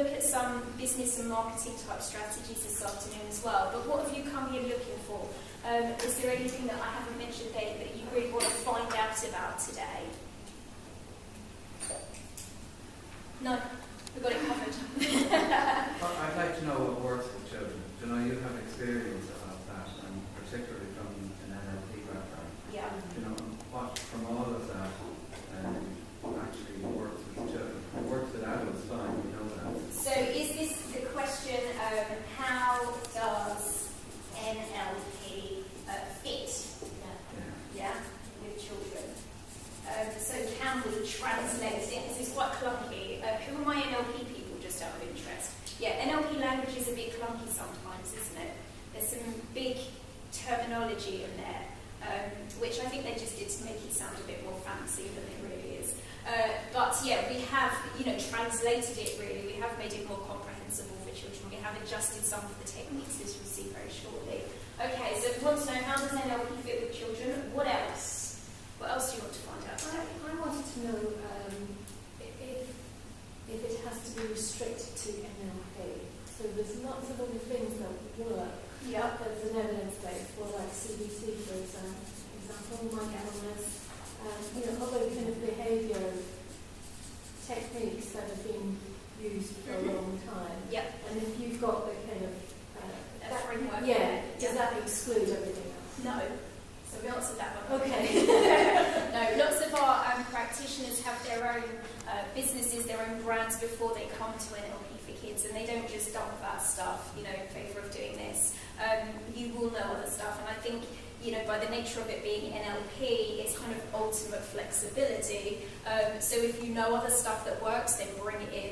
look at some business and marketing type strategies this afternoon as well, but what have you come here looking for? Is there anything that I haven't mentioned there that you really want to find out about today? No, we've got it covered. I'd like to know what works with children. Do you know, you have experience of that, and particularly from an NLP background. Yeah. You know, what from all of that actually works with children. It works with adults fine, we know that. So is this the question, how does NLP fit? Yeah, with children. So can we translate it? This is quite clunky. Who are my NLP people, just out of interest? Yeah, NLP language is a bit clunky sometimes, isn't it? There's some big terminology in there, which I think they just did to make it sound a bit more fancy than it really is. But yeah, we have, translated it really. We have made it more comprehensible for children. We have adjusted some of the techniques, as you'll see very shortly. Okay, so we want to know, how does NLP fit with children? What else? What else do you want to find out? I wanted to know if it has to be restricted to NLP. So there's lots of other things that work. Yeah. There's an evidence base for like CBT, for example, mindfulness, other kind of behaviour techniques that have been used for a long time. Yep. And if you've got the kind of that framework. does that exclude everything else? No. So we answered that one. Okay. No, lots of our practitioners have their own businesses, their own brands before they come to NLP4Kids, and they don't just dump that stuff, in favour of doing this. You will know other stuff, and I think, by the nature of it being NLP, it's kind of ultimate flexibility. So if you know other stuff that works, then bring it in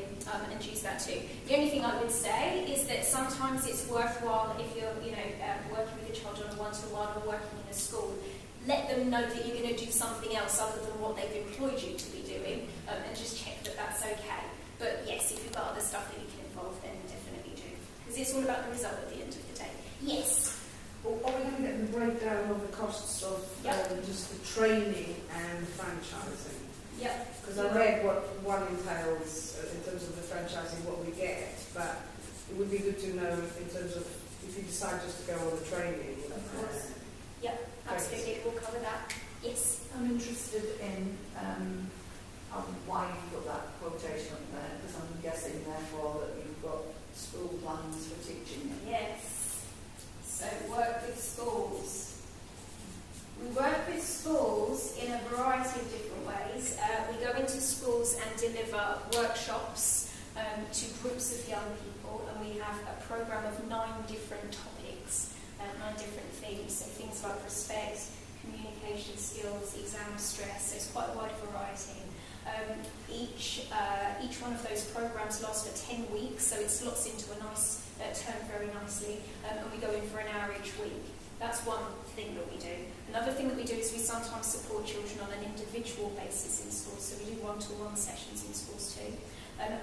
and use that too. The only thing I would say is that sometimes it's worthwhile if you're, working with a child on a one-to-one or working in a school, let them know that you're going to do something else other than what they've employed you to be doing, and just check that that's okay. But yes, if you've got other stuff that you can involve, then definitely do. Because it's all about the result at the end of the day. Yes? Well, are we going to get the breakdown of the costs of just the training and franchising? Yep. Because I read what one entails in terms of the franchising, what we get, but it would be good to know in terms of if you decide just to go on the training. Of course. Yep, absolutely. We'll cover that. Yes. I'm interested in why you've got that quotation up there, because I'm guessing therefore that you've got school plans for teaching it. Yes. So work with schools. We work with schools in a variety of different ways. We go into schools and deliver workshops to groups of young people, and we have a programme of 9 different topics, 9 different themes. So things like respect, communication skills, exam stress. So it's quite a wide variety. Each one of those programmes lasts for 10 weeks, so it slots into a nice term very nicely, and we go in for an hour each week. That's one thing that we do. Another thing that we do is we sometimes support children on an individual basis in schools, so we do one-to-one sessions in schools too.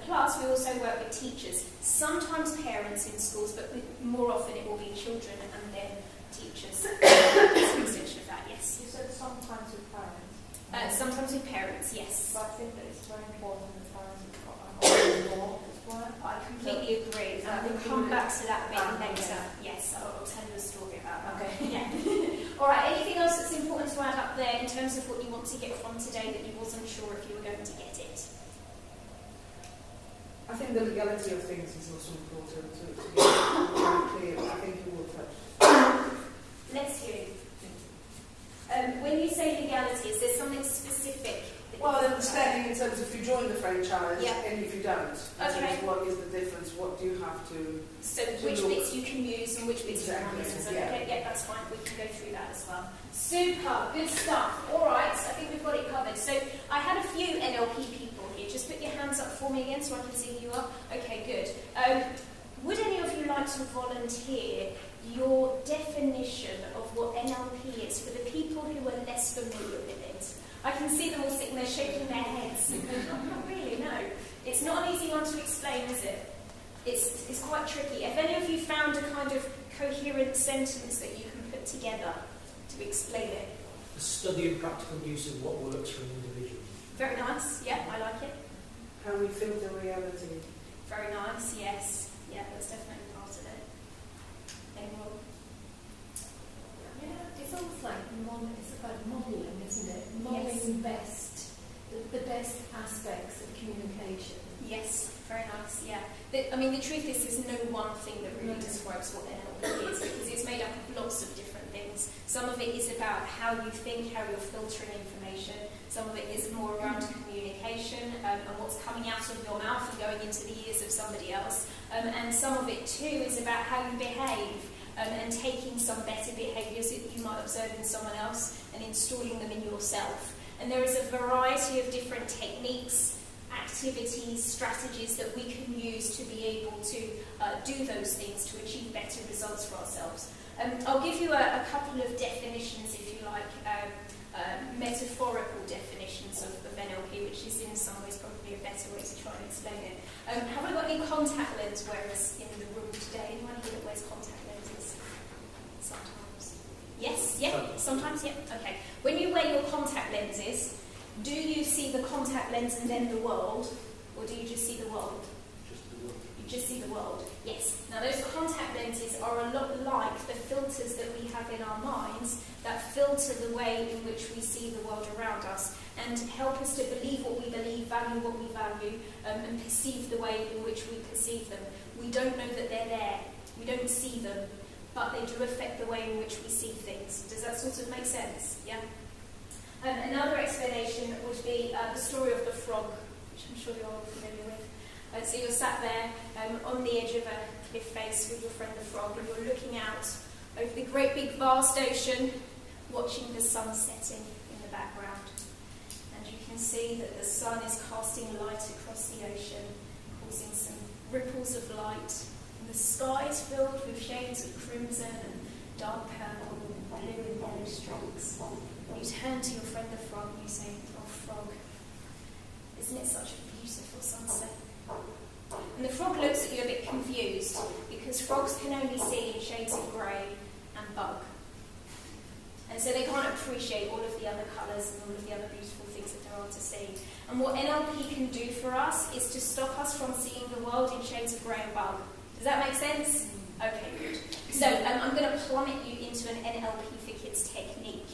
Plus, we also work with teachers, sometimes parents in schools, but more often it will be children and then teachers. It's an extension of that, yes. You said sometimes with parents. Sometimes with parents, yes. But I think that it's very important that parents have got a more as well. I completely agree. We'll come back to that a bit later. Yes, I'll tell you a story about that. Okay. Yeah. All right, anything else that's important to add up there in terms of what you want to get from today that you wasn't sure if you were going to get it? I think the legality of things is also important to get clear. I think you will touch. Let's hear you. When you say legality, is there something specific? Well, understanding in terms of if you join the franchise and if you don't. Okay. What is the difference? What do you have to... So which bits you can use and which bits you can't use. Yeah. Okay, yeah, that's fine. We can go through that as well. Super, good stuff. All right, so I think we've got it covered. So I had a few NLP people here. Just put your hands up for me again so I can see who you are. Okay, good. Would any of you like to volunteer your definition of what NLP is for the people who are less familiar with it? I can see them all sitting there shaking their heads. Not really, no. It's not an easy one to explain, is it? It's quite tricky. Have any of you found a kind of coherent sentence that you can put together to explain it? The study and practical use of what works for an individual. Very nice. Yeah, I like it. How we filter reality. Very nice. nice, yes. Yeah, that's definitely part of it. Anyone? Yeah, it's almost like it's about modelling, isn't it? Modelling the best aspects of communication. Yes, very nice, yeah. The truth is there's no one thing that really describes what NLP is, because it's made up of lots of different things. Some of it is about how you think, how you're filtering information. Some of it is more around communication and what's coming out of your mouth and going into the ears of somebody else. And some of it too is about how you behave and taking some better behaviours that you might observe in someone else and installing them in yourself. And there is a variety of different techniques, activities, strategies that we can use to be able to do those things to achieve better results for ourselves. I'll give you a couple of definitions, if you like, metaphorical definitions of NLP, which is in some ways probably a better way to try and explain it. Have I got any contact lens wearers in the room today? Anyone here that wears contact lenses? Sometimes. Yes? Yeah? Sometimes? Yeah? Okay. When you wear your contact lenses, do you see the contact lens and then the world, or do you just see the world? Just the world. You just see the world, yes. Now those contact lenses are a lot like the filters that we have in our minds that filter the way in which we see the world around us and help us to believe what we believe, value what we value, and perceive the way in which we perceive them. We don't know that they're there. We don't see them, but they do affect the way in which we see things. Does that sort of make sense? Yeah? Another explanation would be the story of the frog, which I'm sure you're all familiar with. So you're sat there on the edge of a cliff face with your friend the frog, and you're looking out over the great big vast ocean, watching the sun setting in the background. And you can see that the sun is casting light across the ocean, causing some ripples of light. And the sky is filled with shades of crimson and dark purple and blue and yellow streaks. You turn to your friend the frog and you say, "Oh frog, isn't it such a beautiful sunset?" And the frog looks at you a bit confused, because frogs can only see in shades of grey and bug. And so they can't appreciate all of the other colours and all of the other beautiful things that there are to see. And what NLP can do for us is to stop us from seeing the world in shades of grey and bug. Does that make sense? Okay, good. So I'm going to plummet you into an NLP4Kids technique.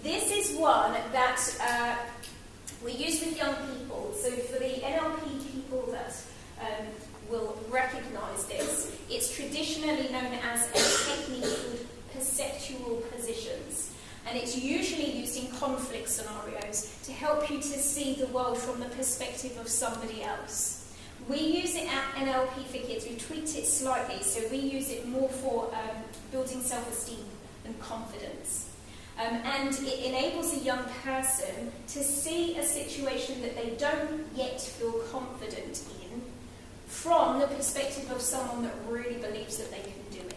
This is one that we use with young people. So for the NLP people that will recognise this, it's traditionally known as a technique called perceptual positions. And it's usually used in conflict scenarios to help you to see the world from the perspective of somebody else. We use it at NLP4Kids. We've tweaked it slightly, so we use it more for building self-esteem and confidence. And it enables a young person to see a situation that they don't yet feel confident in from the perspective of someone that really believes that they can do it.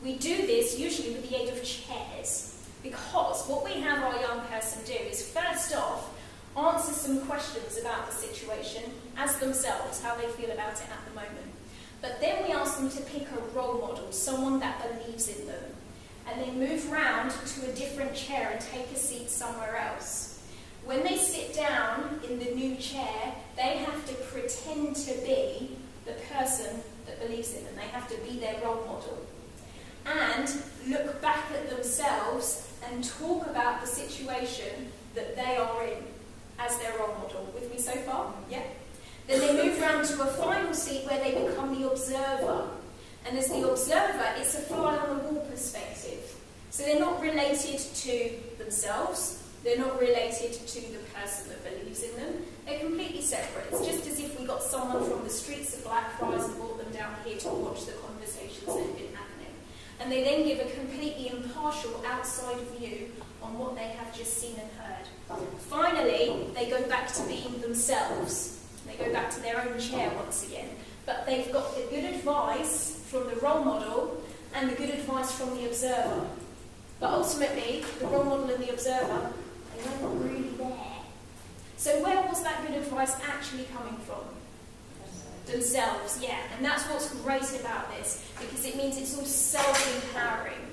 We do this usually with the aid of chairs, because what we have our young person do is, first off, answer some questions about the situation as themselves, how they feel about it at the moment. But then we ask them to pick a role model, someone that believes in them, and then move round to a different chair and take a seat somewhere else. When they sit down in the new chair, they have to pretend to be the person that believes in them. They have to be their role model. And look back at themselves and talk about the situation that they are in as their role model. With me so far? Yeah? Then they move round to a final seat where they become the observer. And as the observer, it's a fly-on-the-wall perspective. So they're not related to themselves. They're not related to the person that believes in them. They're completely separate. It's just as if we got someone from the streets of Blackfriars and brought them down here to watch the conversations that have been happening. And they then give a completely impartial outside view on what they have just seen and heard. Finally, they go back to being themselves. They go back to their own chair once again. But they've got the good advice from the role model and the good advice from the observer. But ultimately, the role model and the observer, they weren't really there. So where was that good advice actually coming from? Themselves, yeah. And that's what's great about this, because it means it's all self-empowering.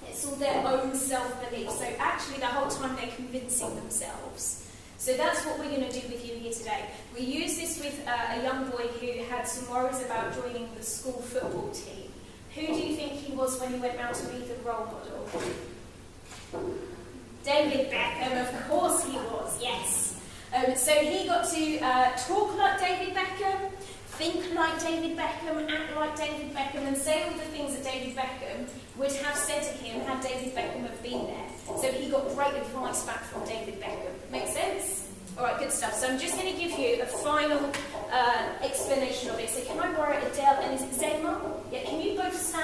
It's all their own self-belief. So actually, the whole time they're convincing themselves. So that's what we're going to do with you here today. We use this with a young boy who who had some worries about joining the school football team. Who do you think he was when he went round to be the role model? David Beckham, of course he was, yes. So he got to talk like David Beckham, think like David Beckham, act like David Beckham, and say all the things that David Beckham would have said to him had David Beckham have been there. So he got great advice back from David Beckham. Make sense? All right, good stuff. So I'm just going to give you a final explanation of it. So can I borrow Adele and is it Zema? Yeah, can you both stand?